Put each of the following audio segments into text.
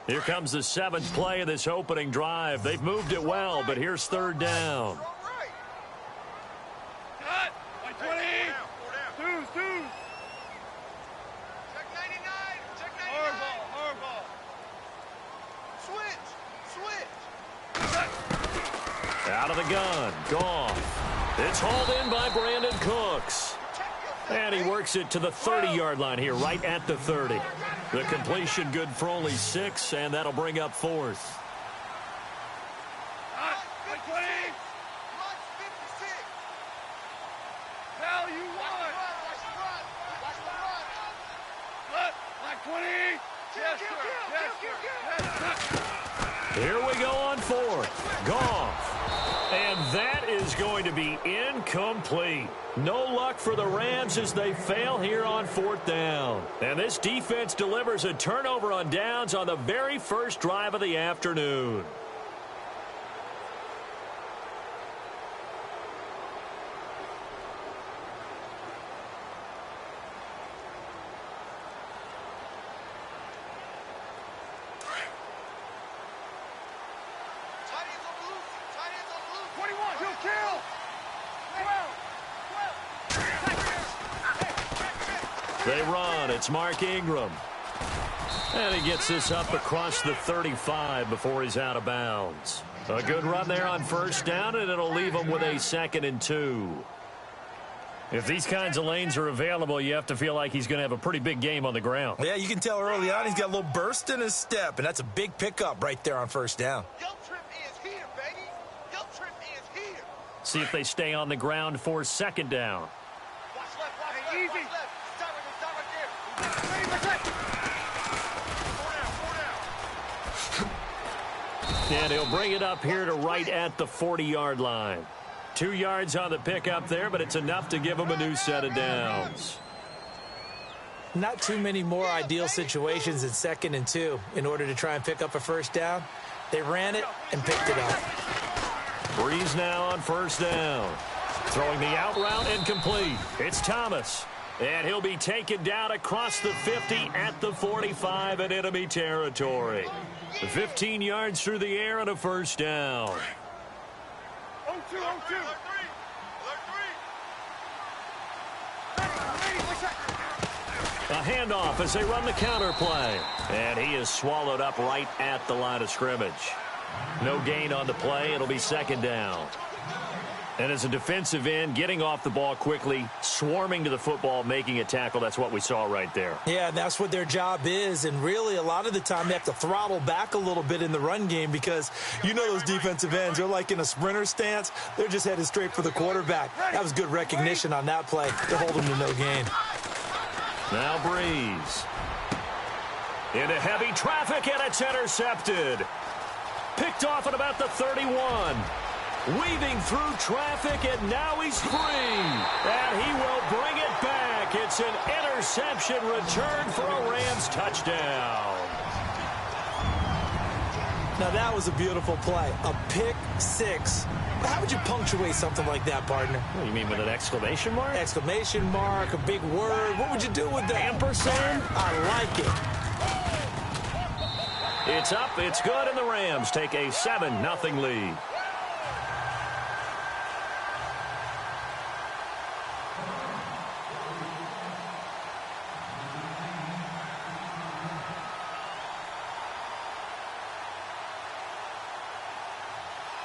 Here comes the 7th play of this opening drive. They've moved it well, but here's 3rd down. Cut! Like 20! Twos! Check 99! Check 99! Hardball! Switch! Out of the gun. Gone. It's hauled in by Brandon Cooks. And he works it to the 30-yard line here, right at the 30. The completion good for only 6, and that'll bring up 4th. Like 20! Hell, you won! Cut! Like 20! Yes, sir! Here we go on 4th. Goff. And that is going to be incomplete. No luck for the Rams as they fail here on 4th down. And this defense delivers a turnover on downs on the very first drive of the afternoon. They run. It's Mark Ingram. And he gets this up across the 35 before he's out of bounds. A good run there on 1st down, and it'll leave him with a 2nd and 2. If these kinds of lanes are available, you have to feel like he's going to have a pretty big game on the ground. Yeah, you can tell early on he's got a little burst in his step, and that's a big pickup right there on 1st down. Yo trip is here, baby. Yo trip is here. See if they stay on the ground for 2nd down. Watch left, easy. Watch left. Stop right there. And he'll bring it up here to right at the 40-yard line. 2 yards on the pickup there, but it's enough to give him a new set of downs. Not too many more ideal situations in 2nd and 2 in order to try and pick up a 1st down. They ran it and picked it up. Breeze now on 1st down. Throwing the out route incomplete. It's Thomas. And he'll be taken down across the 50 at the 45 in enemy territory. 15 yards through the air and a 1st down. 0-2. A handoff as they run the counter play. And he is swallowed up right at the line of scrimmage. No gain on the play. It'll be 2nd down. And as a defensive end, getting off the ball quickly, swarming to the football, making a tackle, that's what we saw right there. Yeah, and that's what their job is. And really, a lot of the time, they have to throttle back a little bit in the run game because you know those defensive ends, they're like in a sprinter stance. They're just headed straight for the quarterback. That was good recognition on that play to hold them to no gain. Now Breeze. Into heavy traffic, and it's intercepted. Picked off at about the 31. Weaving through traffic, and now he's free. And he will bring it back. It's an interception return for a Rams touchdown. Now, that was a beautiful play. A pick six. How would you punctuate something like that, partner? What do you mean, with an exclamation mark? Exclamation mark, a big word. What would you do with that? Ampersand? I like it. It's up, it's good, and the Rams take a 7-0 lead.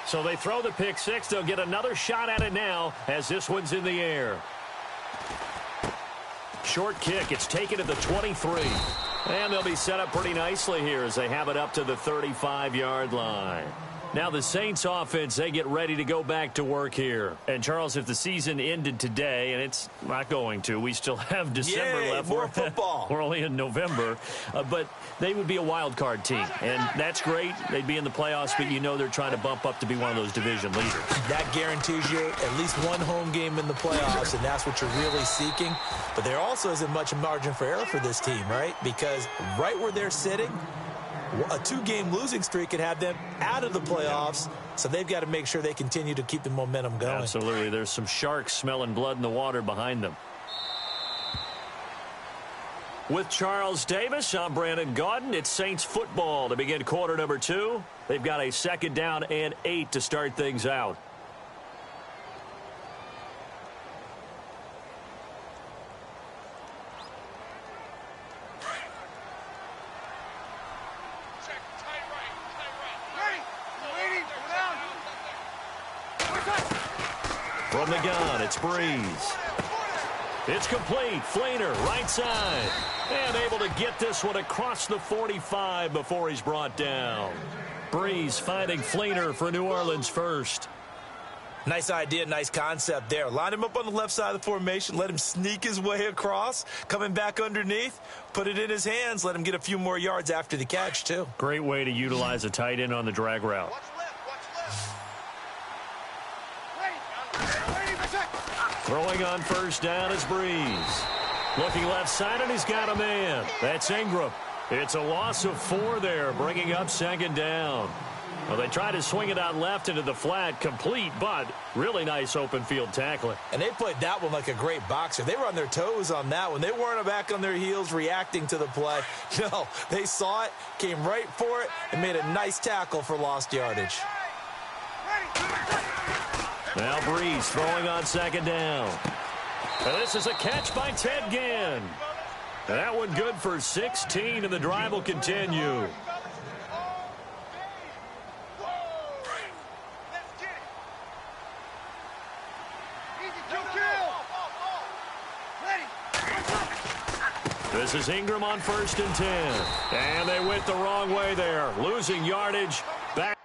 So they throw the pick six. They'll get another shot at it now as this one's in the air. Short kick. It's taken at the 23. And they'll be set up pretty nicely here as they have it up to the 35-yard line. Now the Saints offense, they get ready to go back to work here. And, Charles, if the season ended today, and it's not going to, we still have December left. More football. We're only in November. But they would be a wild card team. And that's great. They'd be in the playoffs, but you know they're trying to bump up to be one of those division leaders. That guarantees you at least one home game in the playoffs, and that's what you're really seeking. But there also isn't much margin for error for this team, right? Because right where they're sitting, a 2-game losing streak could have them out of the playoffs, so they've got to make sure they continue to keep the momentum going. Absolutely. There's some sharks smelling blood in the water behind them. With Charles Davis, I'm Brandon Gaudin. It's Saints football to begin quarter number 2. They've got a 2nd down and 8 to start things out. From the gun, it's Breeze. It's complete. Fleener, right side. And able to get this one across the 45 before he's brought down. Breeze finding Fleener for New Orleans first. Nice idea, nice concept there. Line him up on the left side of the formation. Let him sneak his way across. Coming back underneath. Put it in his hands. Let him get a few more yards after the catch, too. Great way to utilize a tight end on the drag route. Watch left, Throwing on first down is Breeze. Looking left side, and he's got a man. That's Ingram. It's a loss of 4 there, bringing up 2nd down. Well, they tried to swing it out left into the flat, complete, but really nice open field tackling. And they played that one like a great boxer. They were on their toes on that one. They weren't back on their heels reacting to the play. No, they saw it, came right for it, and made a nice tackle for lost yardage. Now Breeze throwing on 2nd down. And this is a catch by Ted Ginn. That one good for 16, and the drive will continue. This is Ingram on 1st and 10. And they went the wrong way there, losing yardage. Back.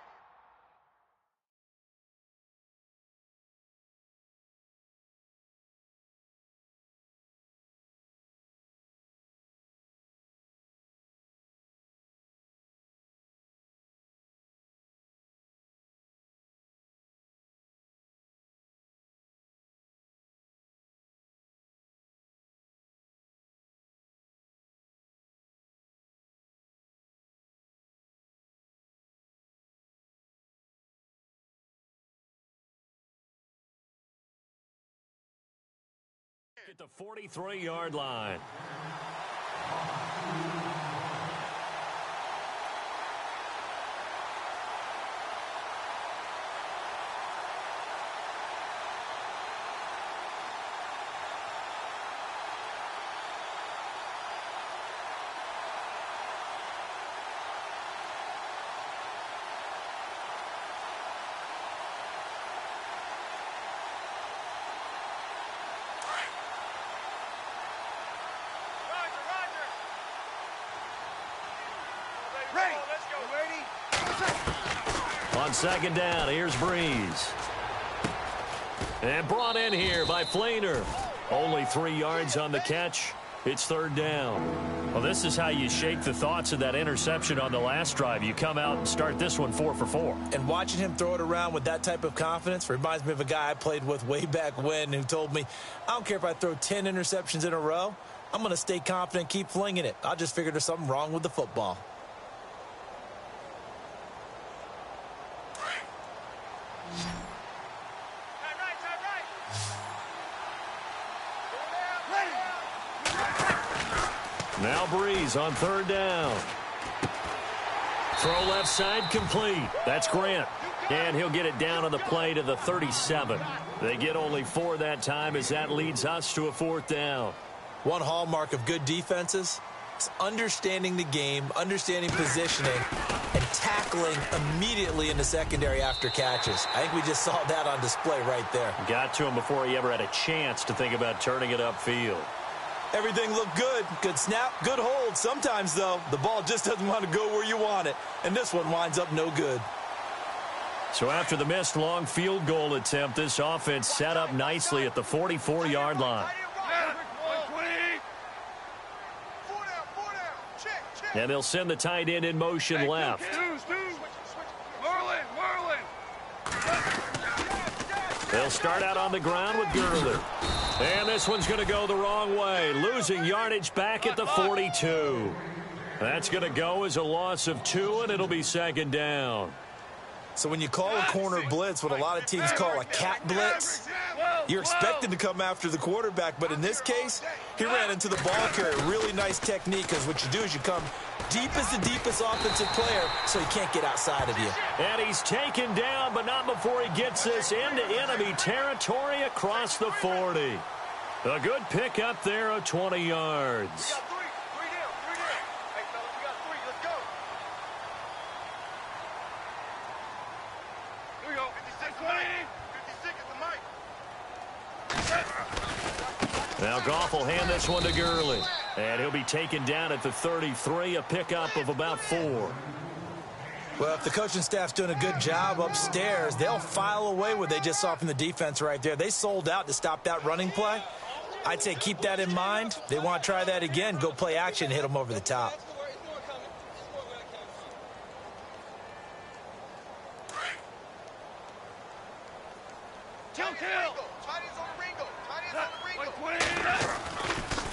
At the 43-yard line. On 2nd down, here's Breeze. And brought in here by Fleener. Only 3 yards on the catch. It's 3rd down. Well, this is how you shake the thoughts of that interception on the last drive. You come out and start this one 4 for 4. And watching him throw it around with that type of confidence reminds me of a guy I played with way back when who told me, I don't care if I throw 10 interceptions in a row. I'm going to stay confident, keep flinging it. I just figured there's something wrong with the football. Now Breeze on 3rd down. Throw left side complete. That's Grant. And he'll get it down on the play to the 37. They get only 4 that time as that leads us to a 4th down. One hallmark of good defenses is understanding the game, understanding positioning, and tackling immediately in the secondary after catches. I think we just saw that on display right there. Got to him before he ever had a chance to think about turning it upfield. Everything looked good. Good snap, good hold. Sometimes, though, the ball just doesn't want to go where you want it. And this one winds up no good. So after the missed long field goal attempt, this offense set up nicely at the 44-yard line. And they'll send the tight end in motion left. They'll start out on the ground with Gurley. And this one's going to go the wrong way, losing yardage back at the 42. That's going to go as a loss of 2, and it'll be 2nd down. So when you call a corner blitz, what a lot of teams call a cat blitz, you're expected to come after the quarterback. But in this case, he ran into the ball carrier. Really nice technique, because what you do is you come deep as the deepest offensive player, so he can't get outside of you. And he's taken down, but not before he gets this into enemy territory across the 40. A good pick up there of 20 yards. We got three down. Hey, fellas, we got 3. Let's go. Here we go. 56 is the mic. Now Goff will hand this one to Gurley. And he'll be taken down at the 33, a pickup of about 4. Well, if the coaching staff's doing a good job upstairs, they'll file away what they just saw from the defense right there. They sold out to stop that running play. I'd say keep that in mind. They want to try that again. Go play action, hit them over the top.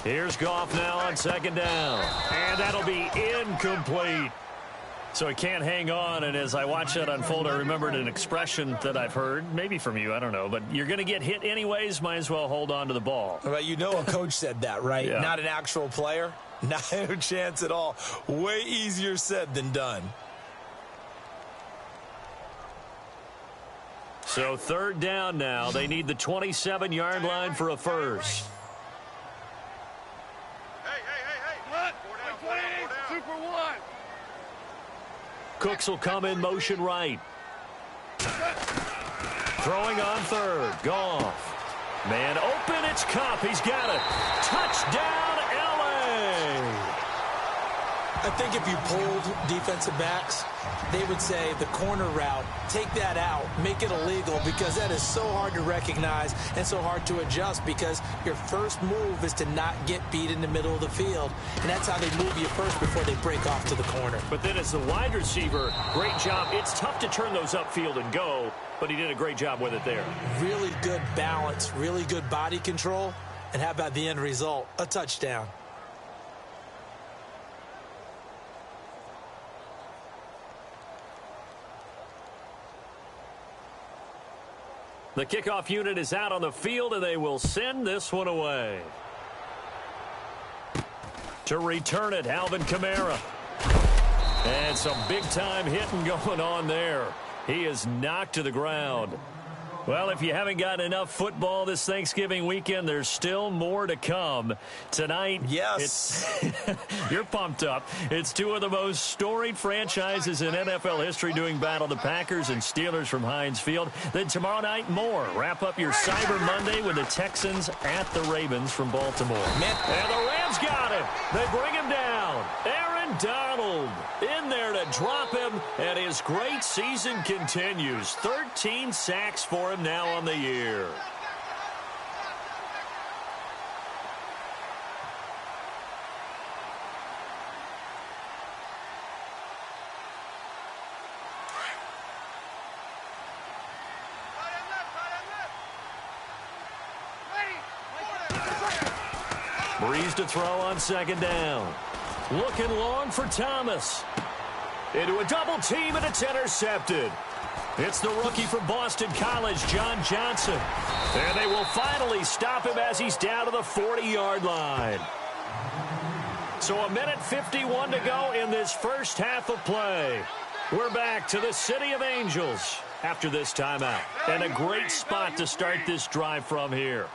Here's Goff now on 2nd down. And that'll be incomplete. So he can't hang on, and as I watch that unfold, I remembered an expression that I've heard, maybe from you, I don't know, but you're going to get hit anyways, might as well hold on to the ball. Well, you know a coach said that, right? Yeah. Not an actual player. Not a chance at all. Way easier said than done. So 3rd down now. They need the 27-yard line for a first. Super 1. Cooks will come in motion right. Throwing on 3rd. Goff. Man open. It's Kupp. He's got it. Touchdown, L.A. I think if you polled defensive backs, they would say the corner route, take that out, make it illegal, because that is so hard to recognize and so hard to adjust, because your first move is to not get beat in the middle of the field, and that's how they move you first before they break off to the corner. But then as the wide receiver, great job. It's tough to turn those upfield and go, but he did a great job with it there. Really good balance, really good body control, and how about the end result? A touchdown. The kickoff unit is out on the field, and they will send this one away. To return it, Alvin Kamara. And some big-time hitting going on there. He is knocked to the ground. Well, if you haven't gotten enough football this Thanksgiving weekend, there's still more to come. Tonight, yes, you're pumped up. It's 2 of the most storied franchises in NFL history doing battle, the Packers and Steelers from Heinz Field. Then tomorrow night, more. Wrap up your Cyber Monday with the Texans at the Ravens from Baltimore. And the Rams got him. They bring him down. Aaron Donald in there to drop him, and his great season continues. 13 sacks for him now on the year. Breeze to throw on 2nd down. Looking long for Thomas. Into a double team, and it's intercepted. It's the rookie from Boston College, John Johnson. And they will finally stop him as he's down to the 40-yard line. So 1:51 to go in this first half of play. We're back to the City of Angels after this timeout. And a great spot to start this drive from here.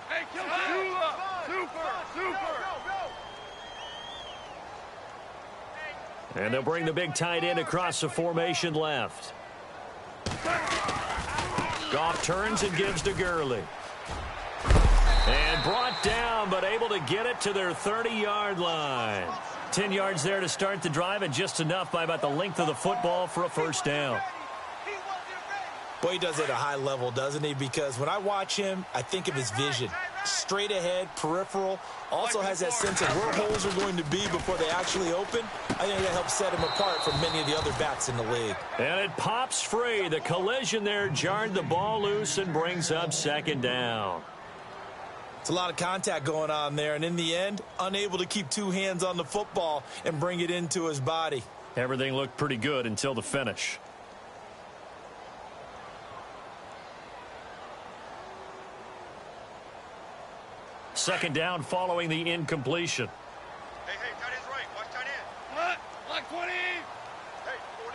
Hey, super. And they'll bring the big tight end across the formation left. Goff turns and gives to Gurley. And brought down, but able to get it to their 30-yard line. 10 yards there to start the drive, and just enough by about the length of the football for a first down. Boy, he does it at a high level, doesn't he? Because when I watch him, I think of his vision. Straight ahead, peripheral. Also has that sense of where holes are going to be before they actually open. I think that helps set him apart from many of the other backs in the league. And it pops free. The collision there jarred the ball loose and brings up 2nd down. It's a lot of contact going on there, and in the end, unable to keep 2 hands on the football and bring it into his body. Everything looked pretty good until the finish. Second down following the incompletion. Hey, tight end's right. Watch tight end. What? Like 20. Hey, 4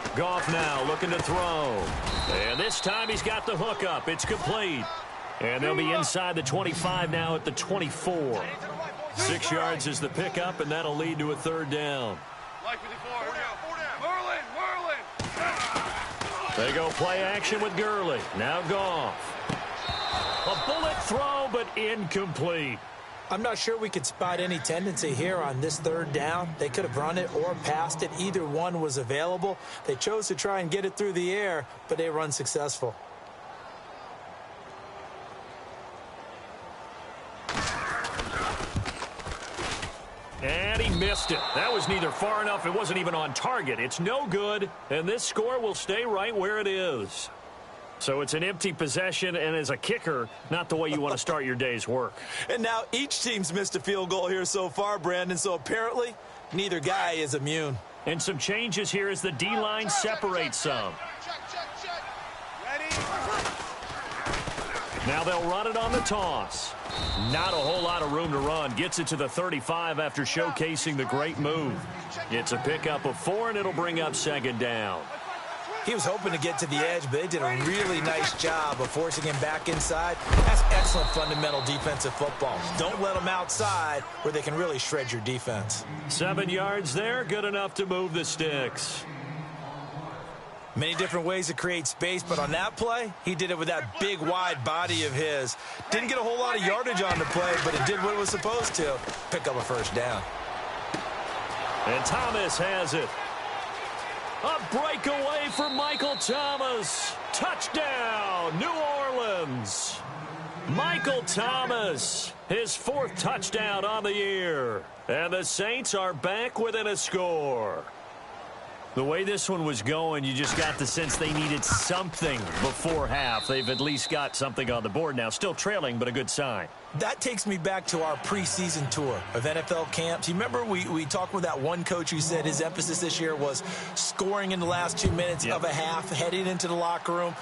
down. Goff now looking to throw. And this time he's got the hook up. It's complete. And they'll be inside the 25 now at the 24. 6 yards is the pickup, and that'll lead to a third down. Like 54. 4 down. Merlin. They go play action with Gurley. Now Goff. A bullet throw, but incomplete. I'm not sure we could spot any tendency here on this third down. They could have run it or passed it. Either one was available. They chose to try and get it through the air, but they were unsuccessful. And he missed it. That was neither far enough. It wasn't even on target. It's no good, and this score will stay right where it is. So it's an empty possession, and as a kicker, not the way you want to start your day's work. And now each team's missed a field goal here so far, Brandon, so apparently neither guy is immune. And some changes here as the D-line separates some. Check. Ready? Now they'll run it on the toss. Not a whole lot of room to run. Gets it to the 35 after showcasing the great move. It's a pickup of 4, and it'll bring up second down. He was hoping to get to the edge, but they did a really nice job of forcing him back inside. That's excellent fundamental defensive football. Don't let them outside where they can really shred your defense. 7 yards there, good enough to move the sticks. Many different ways to create space, but on that play, he did it with that big, wide body of his. Didn't get a whole lot of yardage on the play, but it did what it was supposed to. Pick up a first down. And Thomas has it. A breakaway for Michael Thomas. Touchdown, New Orleans. Michael Thomas, his 4th touchdown on the year. And the Saints are back within a score. The way this one was going, you just got the sense they needed something before half. They've at least got something on the board now. Still trailing, but a good sign. That takes me back to our preseason tour of NFL camps. You remember we talked with that one coach who said his emphasis this year was scoring in the last 2 minutes of a half, heading into the locker room.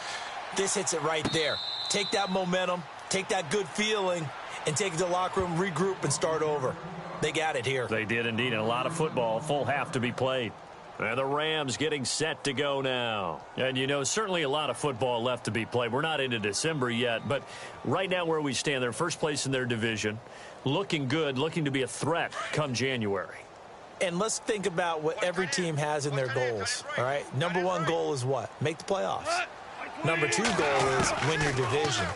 This hits it right there. Take that momentum, take that good feeling, and take it to the locker room, regroup, and start over. They got it here. They did indeed, and a lot of football, full half to be played. And the Rams getting set to go now. And, you know, certainly a lot of football left to be played. We're not into December yet, but right now where we stand, they're first place in their division, looking good, looking to be a threat come January. And let's think about what every team has in their goals, all right? Number 1 goal is what? Make the playoffs. Number 2 goal is win your division.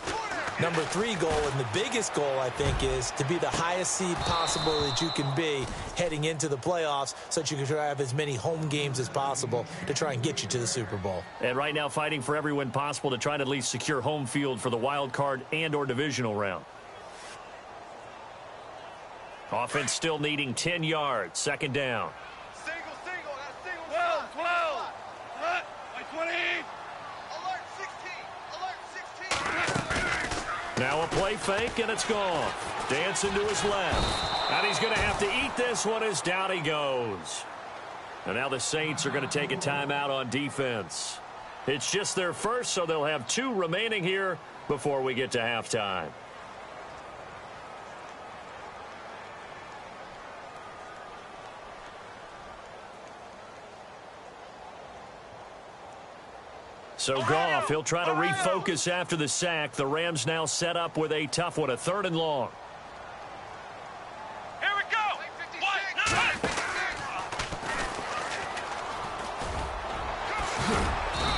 Number 3 goal, and the biggest goal, I think, is to be the highest seed possible that you can be heading into the playoffs so that you can try to have as many home games as possible to try and get you to the Super Bowl. And right now fighting for every win possible to try to at least secure home field for the wild card and or divisional round. Offense still needing 10 yards. Second down. Single. Got a single. 12. What? Like 20. Alert 16. Now a play fake, and it's gone. Dancing to his left. And he's going to have to eat this one as down he goes. And now the Saints are going to take a timeout on defense. It's just their first, so they'll have 2 remaining here before we get to halftime. So Goff, he'll try to refocus after the sack. The Rams now set up with a tough one, a 3rd and long. Here we go.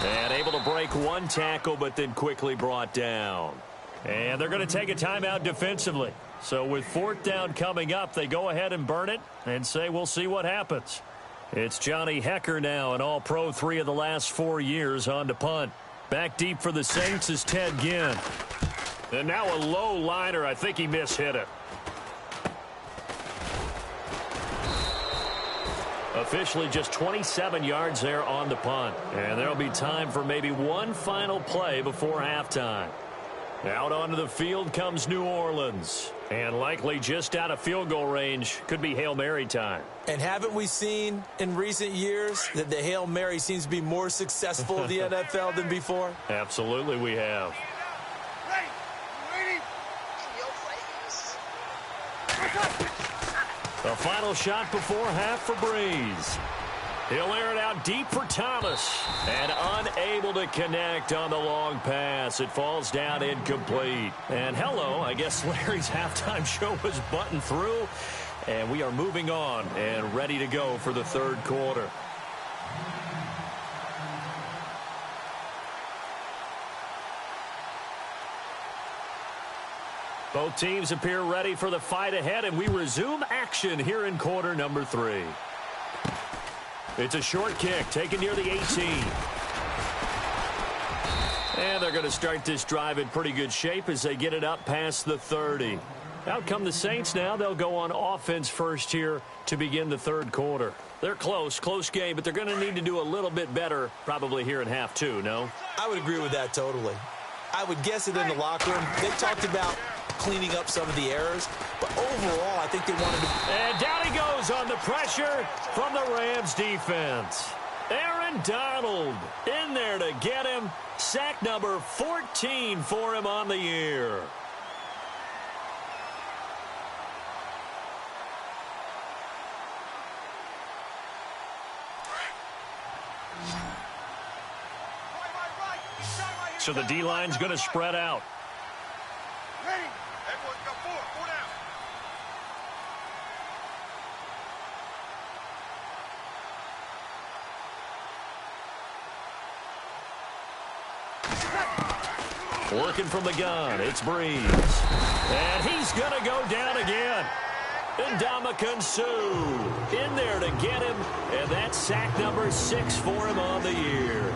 And able to break 1 tackle, but then quickly brought down. And they're going to take a timeout defensively. So with 4th down coming up, they go ahead and burn it and say we'll see what happens. It's Johnny Hecker now, an all-pro 3 of the last 4 years on to punt. Back deep for the Saints is Ted Ginn. And now a low liner. I think he mishit it. Officially just 27 yards there on the punt. And there'll be time for maybe one final play before halftime. Out onto the field comes New Orleans. And likely just out of field goal range. Could be Hail Mary time. And haven't we seen in recent years that the Hail Mary seems to be more successful in the NFL than before? Absolutely we have. The final shot before half for Breeze. He'll air it out deep for Thomas. And unable to connect on the long pass. It falls down incomplete. And hello, I guess Larry's halftime show was buttoned through. And we are moving on and ready to go for the third quarter. Both teams appear ready for the fight ahead, and we resume action here in quarter number 3. It's a short kick taken near the 18. And they're going to start this drive in pretty good shape as they get it up past the 30. Out come the Saints now. They'll go on offense first here to begin the third quarter. They're close game, but they're going to need to do a little bit better probably here in half 2, no? I would agree with that totally. I would guess it in the locker room. They talked about cleaning up some of the errors, but overall, I think they wanted to... And down he goes on the pressure from the Rams defense. Aaron Donald in there to get him. Sack number 14 for him on the year. So the D-line's going to spread out. Ready. Everyone's got 4. 4 down. Working from the gun, it's Breeze. And he's going to go down again. Ndamukong Suh in there to get him. And that's sack number 6 for him on the year.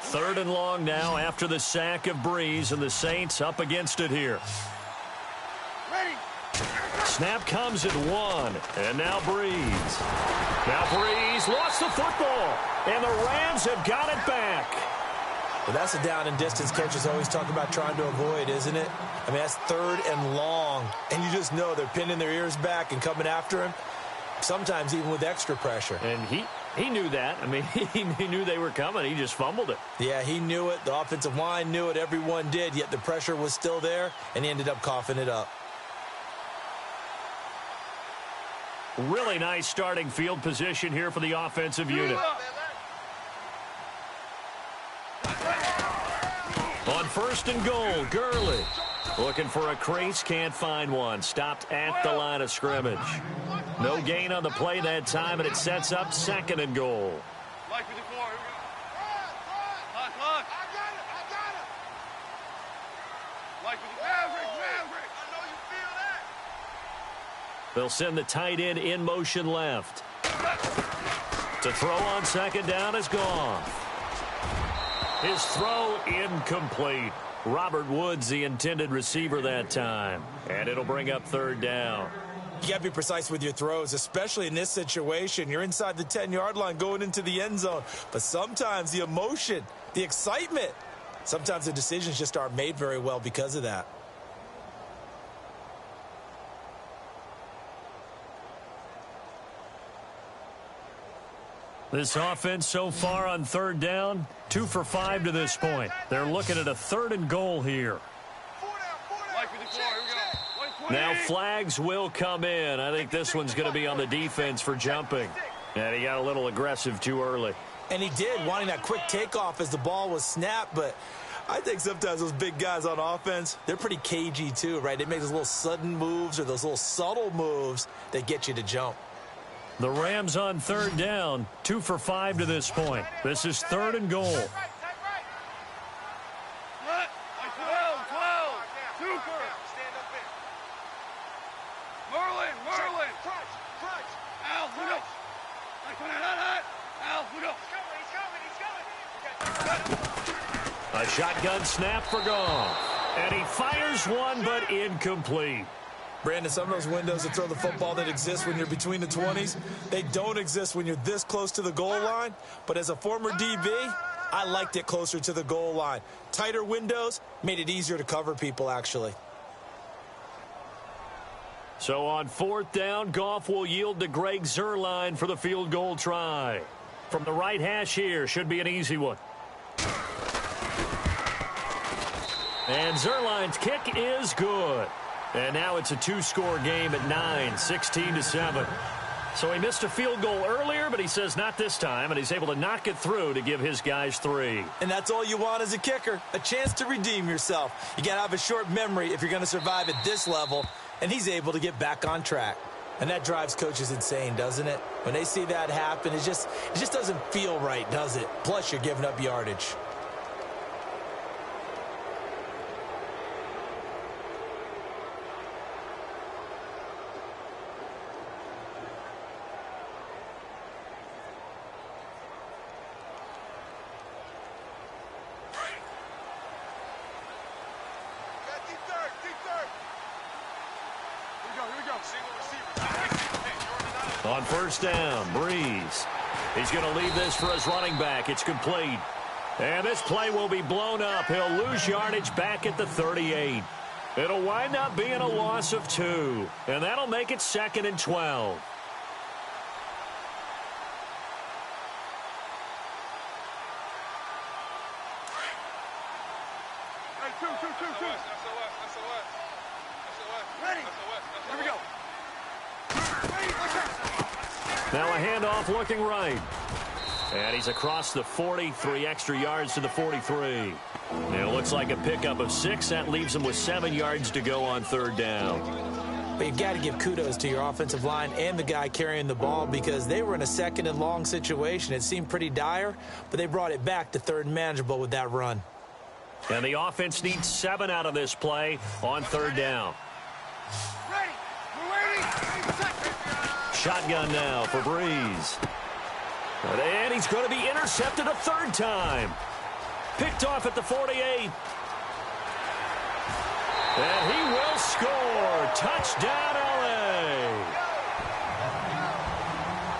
Third and long now after the sack of Breeze, and the Saints up against it here. Ready. Snap comes at 1, and now Breeze. Now Breeze lost the football, and the Rams have got it back. Well, that's a down and distance coaches always talk about trying to avoid, isn't it? I mean, that's third and long, and you just know they're pinning their ears back and coming after him, sometimes even with extra pressure. And he knew that. I mean, he knew they were coming. He just fumbled it. Yeah, he knew it. The offensive line knew it. Everyone did, yet the pressure was still there, and he ended up coughing it up. Really nice starting field position here for the offensive unit. On first and goal, Gurley. Looking for a crease, can't find one. Stopped at the line of scrimmage. No gain on the play that time, and it sets up second and goal. Like with the 4. Here we go. Lock. I got it. Like with the Maverick. I know you feel that. They'll send the tight end in motion left. To throw on second down is gone. His throw incomplete. Robert Woods, the intended receiver that time. And it'll bring up third down. You got to be precise with your throws, especially in this situation. You're inside the 10-yard line going into the end zone. But sometimes the emotion, the excitement, sometimes the decisions just aren't made very well because of that. This offense so far on third down, 2 for 5 to this point. They're looking at a third and goal here. 4 down. Like with the 4. Here we go. Now flags will come in. I think this one's going to be on the defense for jumping. And he got a little aggressive too early. And he did, wanting that quick takeoff as the ball was snapped. But I think sometimes those big guys on offense, they're pretty cagey too, right? They make those little sudden moves or those little subtle moves that get you to jump. The Rams on third down, 2 for 5 to this point. This is 3rd and goal. Right. 12. Super. Stand up in. Merlin. Crunch. Al, who knows? Al, who knows? He's coming. A shotgun snap for Goff. And he fires one, but incomplete. Brandon, some of those windows to throw the football that exist when you're between the 20s, they don't exist when you're this close to the goal line. But as a former DB, I liked it closer to the goal line. Tighter windows made it easier to cover people, actually. So on 4th down, Goff will yield to Greg Zuerlein for the field goal try. From the right hash here, should be an easy one. And Zuerlein's kick is good. And now it's a 2-score game at 9, 16-7. So he missed a field goal earlier, but he says not this time, and he's able to knock it through to give his guys 3. And that's all you want as a kicker, a chance to redeem yourself. You got to have a short memory if you're going to survive at this level, and he's able to get back on track. And that drives coaches insane, doesn't it? When they see that happen, it just doesn't feel right, does it? Plus, you're giving up yardage. On 1st down, Breeze. He's going to leave this for his running back. It's complete. And this play will be blown up. He'll lose yardage back at the 38. It'll wind up being a loss of 2. And that'll make it 2nd and 12. Now a handoff looking right. And he's across the 40, 3 extra yards to the 43. And it looks like a pickup of 6. That leaves him with 7 yards to go on 3rd down. But you've got to give kudos to your offensive line and the guy carrying the ball because they were in a 2nd and long situation. It seemed pretty dire, but they brought it back to 3rd and manageable with that run. And the offense needs 7 out of this play on 3rd down. Ready. We're ready. Shotgun now for Breeze. And he's going to be intercepted a 3rd time. Picked off at the 48. And he will score. Touchdown, LA.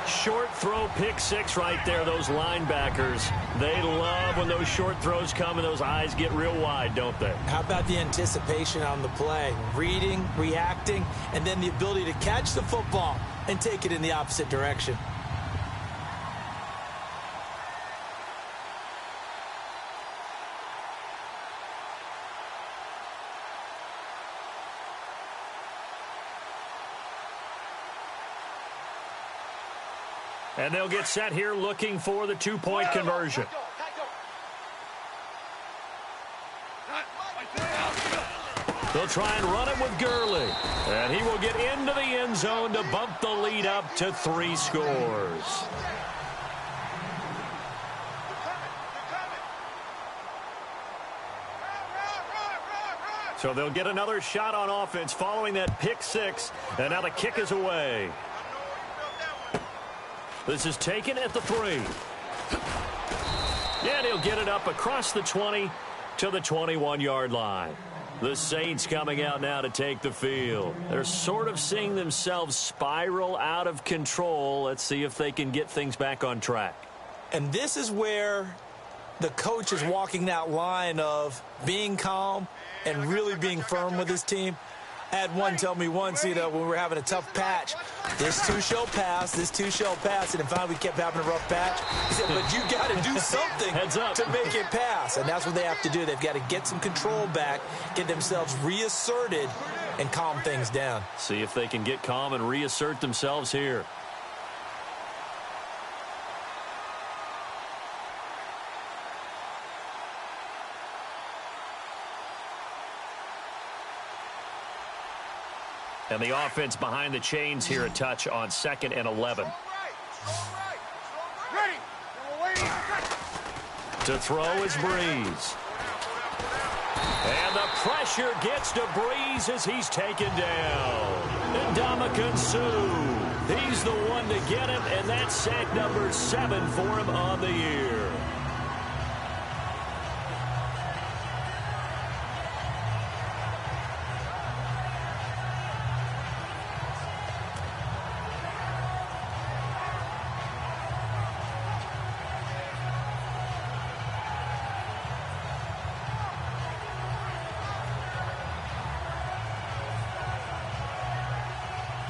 Short throw, pick 6 right there. Those linebackers, they love when those short throws come and those eyes get real wide, don't they? How about the anticipation on the play? Reading, reacting, and then the ability to catch the football and take it in the opposite direction. And they'll get set here looking for the 2-point conversion. They'll try and run it with Gurley. And he will get into the end zone to bump the lead up to 3 scores. So they'll get another shot on offense following that pick 6. And now the kick is away. This is taken at the 3. And he'll get it up across the 20 to the 21-yard line. The Saints coming out now to take the field. They're sort of seeing themselves spiral out of control. Let's see if they can get things back on track. And this is where the coach is walking that line of being calm and really being firm with his team. I had one tell me once, when we were having a tough patch, this too shall pass, this too shall pass, and finally we kept having a rough patch. He said, but you got to do something to make it pass, and that's what they have to do. They've got to get some control back, get themselves reasserted, and calm things down. See if they can get calm and reassert themselves here. And the offense behind the chains here a touch on 2nd and 11. Ready. We're waiting. To throw is Breeze. And the pressure gets to Breeze as he's taken down. Ndamukong Suh. He's the one to get him, and that's sack number 7 for him on the year.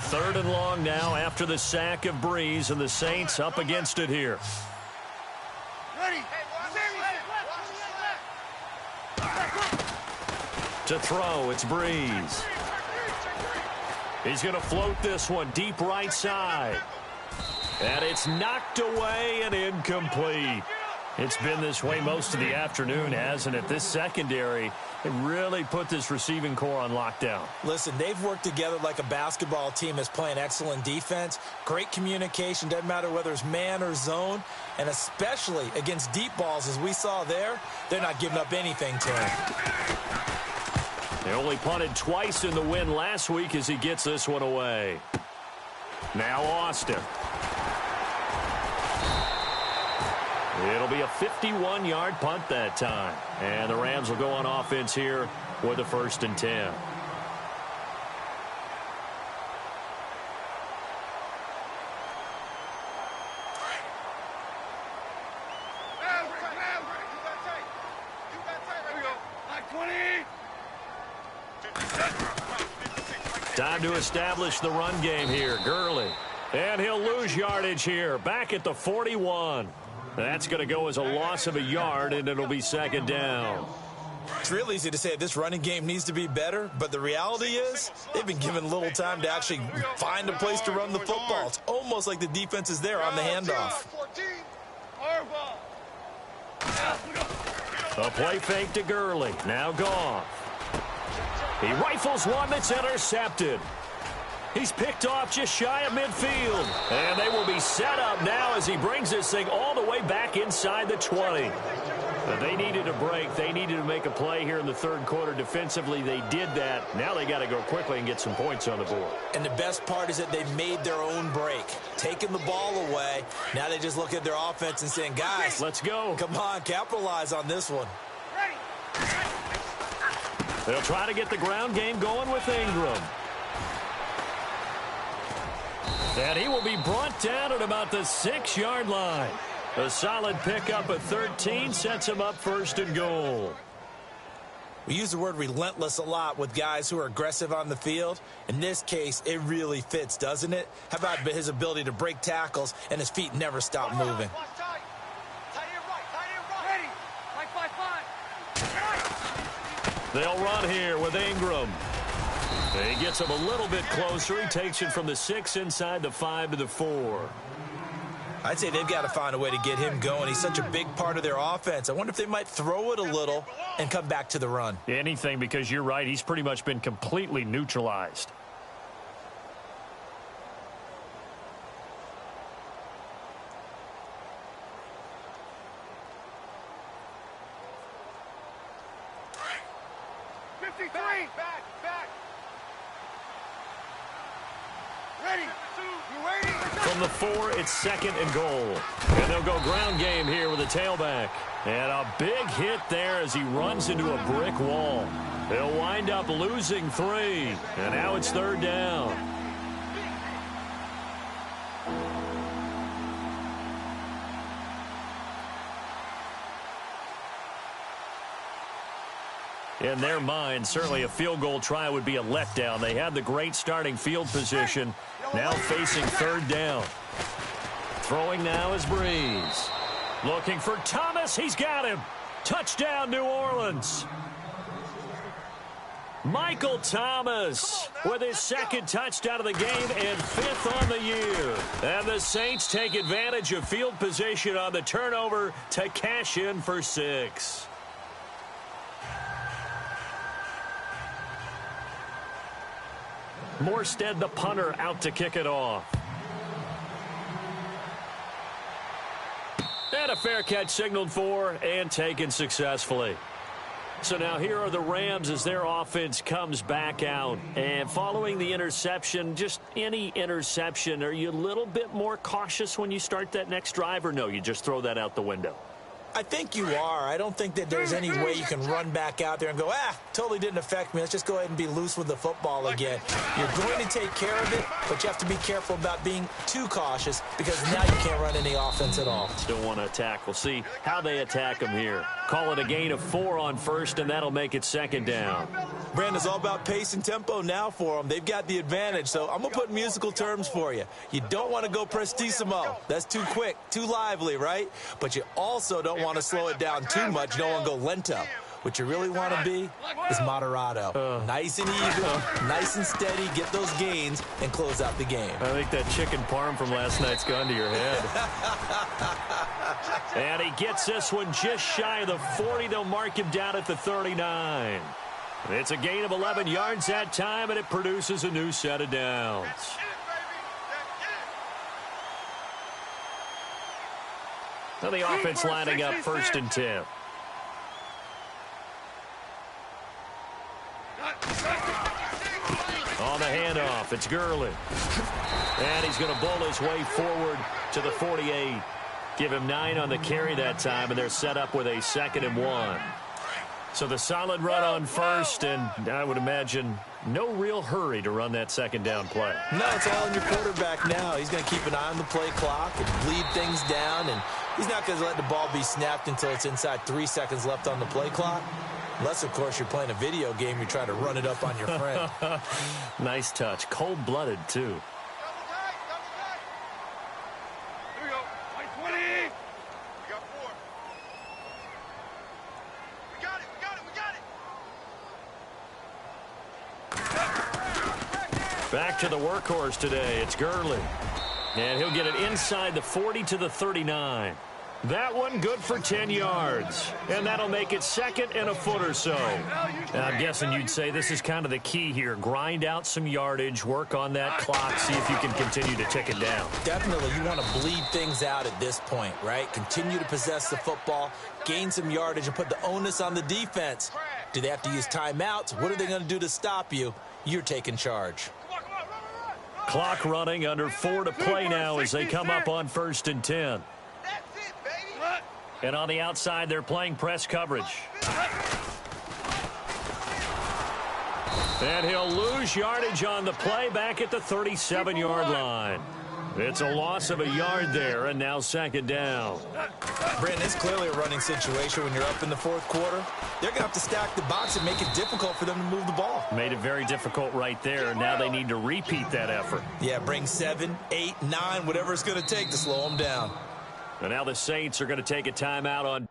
Third and long now after the sack of Breeze, and the Saints up against it here. Ready. To throw, it's Breeze. He's going to float this one deep right side. And it's knocked away and incomplete. It's been this way most of the afternoon, hasn't it? This secondary, it really put this receiving core on lockdown. Listen, they've worked together like a basketball team that's playing excellent defense. Great communication, doesn't matter whether it's man or zone. And especially against deep balls, as we saw there, they're not giving up anything to him. They only punted twice in the win last week as he gets this one away. Now Austin. It'll be a 51-yard punt that time. And the Rams will go on offense here with a 1st and 10. Time to establish the run game here. Gurley. And he'll lose yardage here. Back at the 41. That's going to go as a loss of a yard, and it'll be 2nd down. It's real easy to say this running game needs to be better, but the reality is they've been given little time to actually find a place to run the football. It's almost like the defense is there on the handoff. A play fake to Gurley. Now gone. He rifles one that's intercepted. He's picked off just shy of midfield. And they will be set up now as he brings this thing all the way back inside the 20. They needed a break. They needed to make a play here in the 3rd quarter. Defensively, they did that. Now they got to go quickly and get some points on the board. And the best part is that they made their own break, taking the ball away. Now they just look at their offense and saying, guys, let's go. Come on, capitalize on this one. They'll try to get the ground game going with Ingram. And he will be brought down at about the 6-yard line. A solid pickup at 13 sets him up 1st and goal. We use the word relentless a lot with guys who are aggressive on the field. In this case, it really fits, doesn't it? How about his ability to break tackles and his feet never stop moving? They'll run here with Ingram. He gets him a little bit closer. He takes it from the 6 inside the 5 to the 4. I'd say they've got to find a way to get him going. He's such a big part of their offense. I wonder if they might throw it a little and come back to the run. Anything, because you're right. He's pretty much been completely neutralized. Back. Ready. You waiting? From the 4, it's 2nd and goal. And they'll go ground game here with a tailback. And a big hit there as he runs into a brick wall. They'll wind up losing 3. And now it's 3rd down. In their mind, certainly a field goal try would be a letdown. They had the great starting field position, now facing 3rd down. Throwing now is Breeze. Looking for Thomas. He's got him. Touchdown, New Orleans. Michael Thomas with his 2nd touchdown of the game and 5th on the year. And the Saints take advantage of field position on the turnover to cash in for 6. Morstead, the punter, out to kick it off. And a fair catch signaled for and taken successfully. So now here are the Rams as their offense comes back out. And following the interception, just any interception, are you a little bit more cautious when you start that next drive, or no, you just throw that out the window? I think you are. I don't think that there's any way you can run back out there and go, totally didn't affect me. Let's just go ahead and be loose with the football again. You're going to take care of it, but you have to be careful about being too cautious because now you can't run any offense at all. Still want to attack. We'll see how they attack them here. Call it a gain of 4 on first, and that'll make it second down. Brandon, it's all about pace and tempo now for them. They've got the advantage, so I'm going to put musical terms for you. You don't want to go prestissimo. That's too quick, too lively, right? But you also don't want to slow it down too much. You don't want to go lento. What you really want to be is moderato. Nice and even, nice and steady, get those gains, and close out the game. I think that chicken parm from last night's gone to your head. And he gets this one just shy of the 40. They'll mark him down at the 39. It's a gain of 11 yards that time, and it produces a new set of downs. Now the offense lining up 1st and 10. On the handoff, it's Gurley. And he's going to bowl his way forward to the 48. Give him 9 on the carry that time, and they're set up with a 2nd and 1. So the solid run on first, and I would imagine no real hurry to run that 2nd down play. No, it's all on your quarterback now. He's going to keep an eye on the play clock and bleed things down, and he's not going to let the ball be snapped until it's inside 3 seconds left on the play clock. Unless, of course, you're playing a video game, you're trying to run it up on your friend. Nice touch. Cold-blooded, too. Back to the workhorse today. It's Gurley. And he'll get it inside the 40 to the 39. That one good for 10 yards. And that'll make it 2nd and a foot or so. And I'm guessing you'd say this is kind of the key here. Grind out some yardage, work on that clock, see if you can continue to tick it down. Definitely. You want to bleed things out at this point, right? Continue to possess the football, gain some yardage, and put the onus on the defense. Do they have to use timeouts? What are they going to do to stop you? You're taking charge. Clock running, under 4 to play now as they come up on 1st and 10. And on the outside, they're playing press coverage. And he'll lose yardage on the play back at the 37-yard line. It's a loss of a yard there, and now 2nd down. Brandon, it's clearly a running situation when you're up in the 4th quarter. They're going to have to stack the box and make it difficult for them to move the ball. Made it very difficult right there. Now they need to repeat that effort. Yeah, bring 7, 8, 9, whatever it's going to take to slow them down. And now the Saints are going to take a timeout on.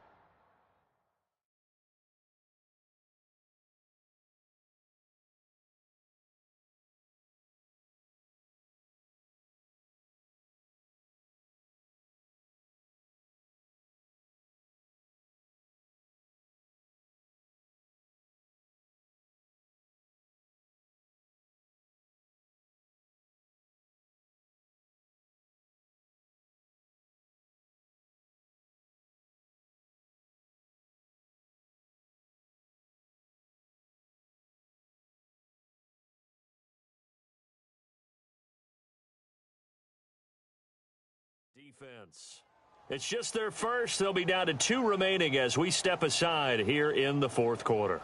Defense. It's just their first. They'll be down to 2 remaining as we step aside here in the 4th quarter.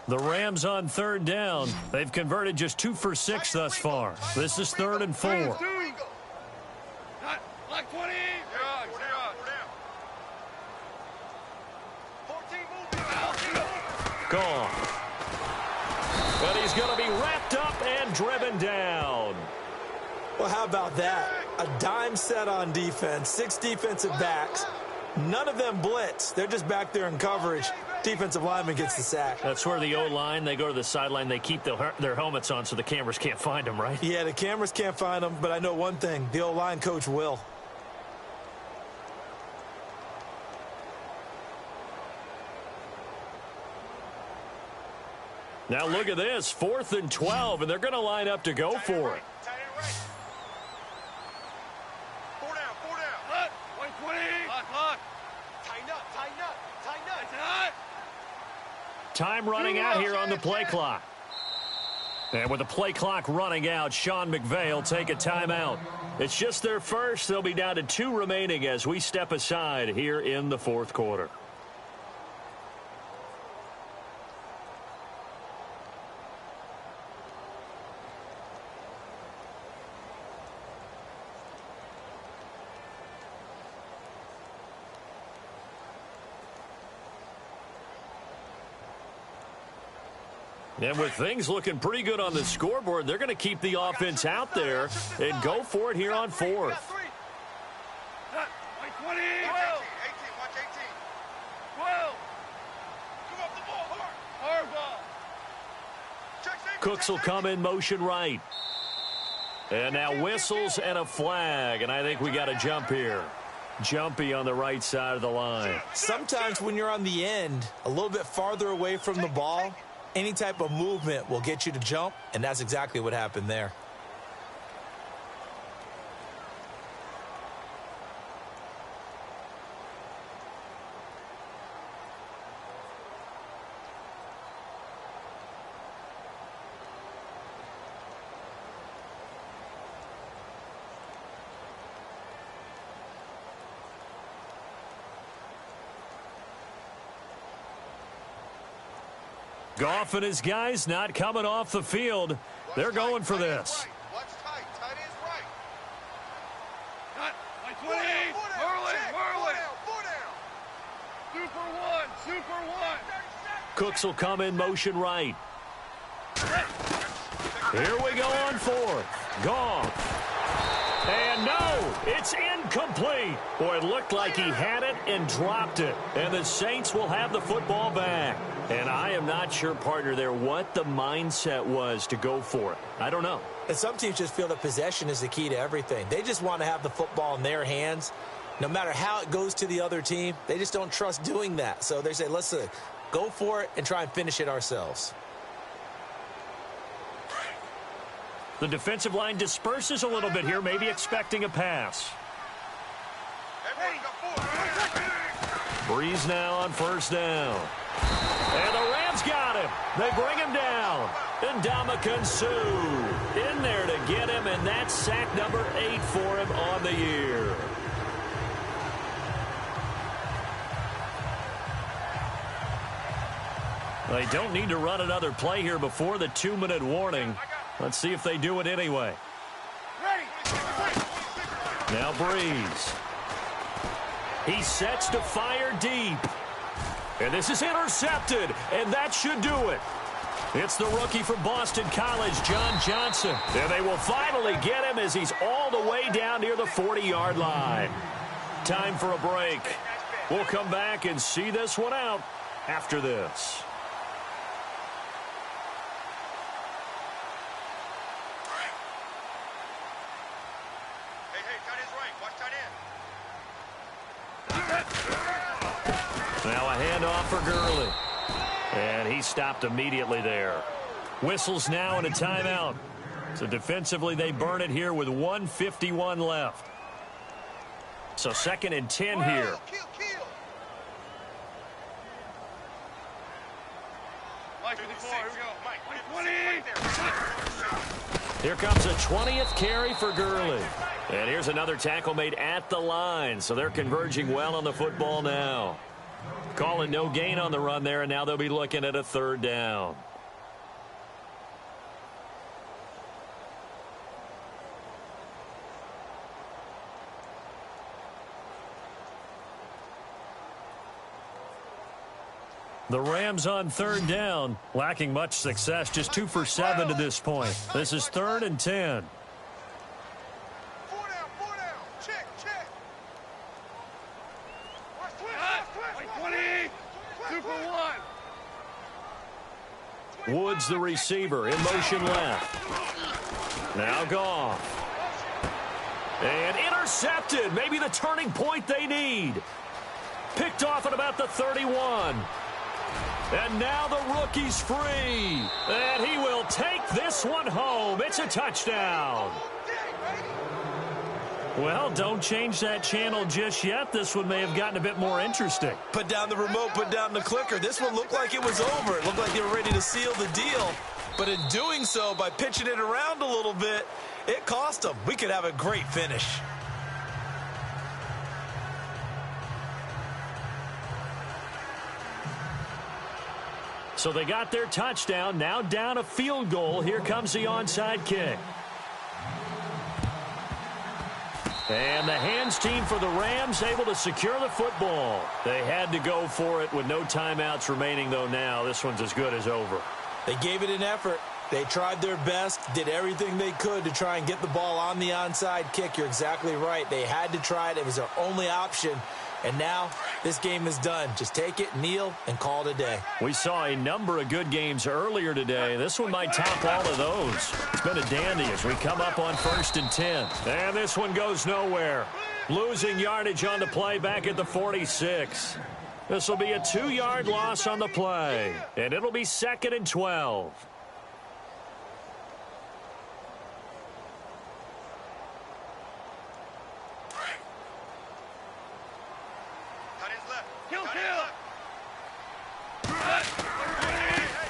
The Rams on 3rd down. They've converted just 2 for 6 thus far. This is 3rd and 4. Like 20. Gone. But he's going to be wrapped up and driven down. Well, how about that? A dime set on defense, 6 defensive backs. None of them blitz. They're just back there in coverage. Defensive lineman gets the sack. That's where the O-line, they go to the sideline, they keep their helmets on so the cameras can't find them, right? Yeah, the cameras can't find them, but I know one thing. The O-line coach will. Now look at this, 4th and 12, and they're going to line up to go for it. Tight end right. 4 down, 4 down. Look, 120. Look. Tighten up, tighten up, tighten up. It's hot. Time running out here on the play clock. And with the play clock running out, Sean McVay will take a timeout. It's just their first. They'll be down to 2 remaining as we step aside here in the 4th quarter. And with things looking pretty good on the scoreboard, they're going to keep the offense out there and go for it here on 4th. 120. Watch 18, watch 18. 12. Come up the ball, hard. Hard ball. Check safety, Cooks will check come safety. in motion right. And now whistles and a flag, and I think we got a jump here. Jumpy on the right side of the line. Sometimes when you're on the end, a little bit farther away from the ball, any type of movement will get you to jump, and that's exactly what happened there. Goff and his guys not coming off the field. They're going for this. Watch tight. Tight ends right. Cut. 4 120. down, 4 down. Whirl it, Check. whirl 4 it. down, 4 down. Super one. Super one. Cooks will come in motion right. Here we go on 4th. Goff. And no, it's incomplete. Boy, it looked like he had it and dropped it. And the Saints will have the football back. And I am not sure, partner, there what the mindset was to go for it. I don't know. And some teams just feel that possession is the key to everything. They just want to have the football in their hands. No matter how it goes to the other team, they just don't trust doing that. So they say, let's go for it and try and finish it ourselves. The defensive line disperses a little bit here, maybe expecting a pass. Breeze now on 1st down. And the Rams got him. They bring him down. And Ndamukong Suh in there to get him, and that's sack number 8 for him on the year. They don't need to run another play here before the 2-minute warning. Let's see if they do it anyway. Now Breeze. He sets to fire deep. And this is intercepted, and that should do it. It's the rookie from Boston College, John Johnson. And they will finally get him as he's all the way down near the 40-yard line. Time for a break. We'll come back and see this one out after this. Now a handoff for Gurley. And he stopped immediately there. Whistles now and a timeout. So defensively they burn it here with 1:51 left. So 2nd and 10 here. Mike 54, here we go. Mike 20. Here comes a 20th carry for Gurley. And here's another tackle made at the line. So they're converging well on the football now. Calling no gain on the run there, and now they'll be looking at a 3rd down. The Rams on 3rd down, lacking much success, just 2 for 7 to this point. This is 3rd and 10. 4 down. Check. Mike 20. Super one. Woods, the receiver, in motion left. Now Goff. And intercepted. Maybe the turning point they need. Picked off at about the 31. And now the rookie's free. And he will take this one home. It's a touchdown. Well, don't change that channel just yet. This one may have gotten a bit more interesting. Put down the remote, put down the clicker. This one looked like it was over. It looked like they were ready to seal the deal. But in doing so, by pitching it around a little bit, it cost them. We could have a great finish. So they got their touchdown. Now down a field goal. Here comes the onside kick. And the hands team for the Rams able to secure the football. They had to go for it with no timeouts remaining, though, now. This one's as good as over. They gave it an effort. They tried their best, did everything they could to try and get the ball on the onside kick. You're exactly right. They had to try it. It was their only option. And now this game is done. Just take it, kneel, and call it a day. We saw a number of good games earlier today. This one might top all of those. It's been a dandy as we come up on 1st and 10. And this one goes nowhere. Losing yardage on the play back at the 46. This will be a 2-yard loss on the play. And it'll be 2nd and 12.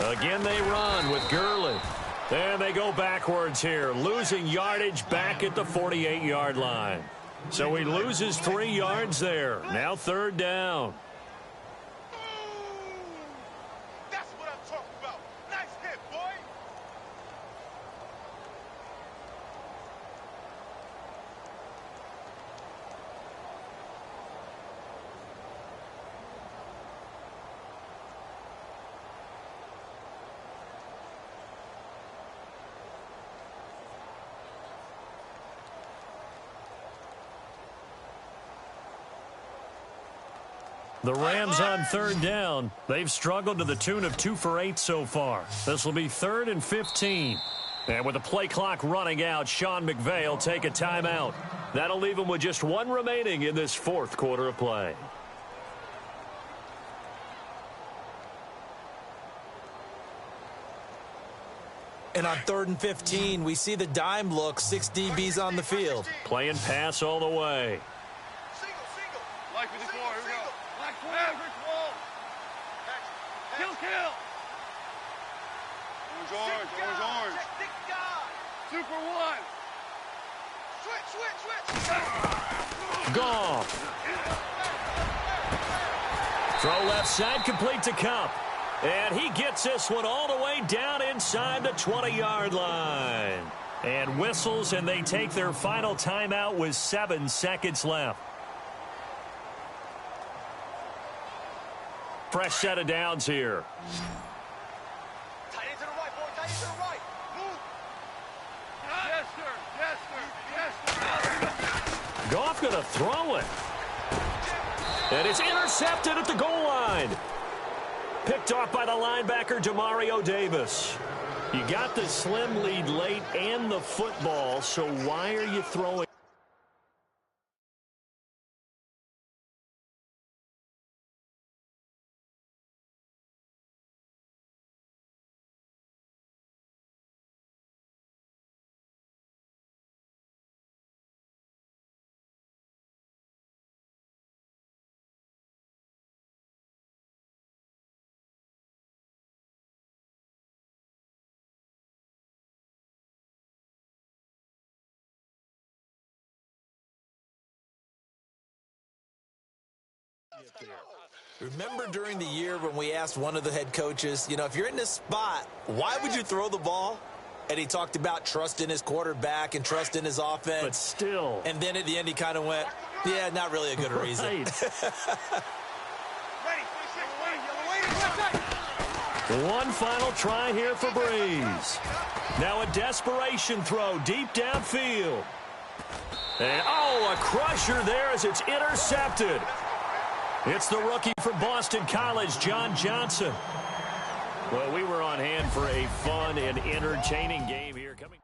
Again, they run with Gurley. And they go backwards here, losing yardage back at the 48-yard line. So he loses 3 yards there. Now 3rd down. That's what I'm talking about. Nice hit, boy. The Rams on 3rd down. They've struggled to the tune of 2 for 8 so far. This will be 3rd and 15. And with the play clock running out, Sean McVay will take a timeout. That'll leave him with just 1 remaining in this 4th quarter of play. And on 3rd and 15, we see the dime look, 6 DBs on the field. Playing pass all the way. Like we did before, here we go. Average wall. Kill. Orange. Super 1. Switch. Goff. Throw left side, complete to Cup. And he gets this one all the way down inside the 20-yard line. And whistles, and they take their final timeout with 7 seconds left. Fresh set of downs here. Tight end to the right, boy. Tight end to the right. Move. Yes, sir. Goff going to throw it. And it's intercepted at the goal line. Picked off by the linebacker, Demario Davis. You got the slim lead late and the football, so why are you throwing? Remember during the year when we asked one of the head coaches, if you're in this spot, why would you throw the ball? And he talked about trust in his quarterback and trust in his offense. But still. And then at the end he kind of went, yeah, not really a good reason. One final try here for Breeze. Now a desperation throw deep downfield. And, a crusher there as it's intercepted. It's the rookie from Boston College, John Johnson. Well, we were on hand for a fun and entertaining game here. Coming.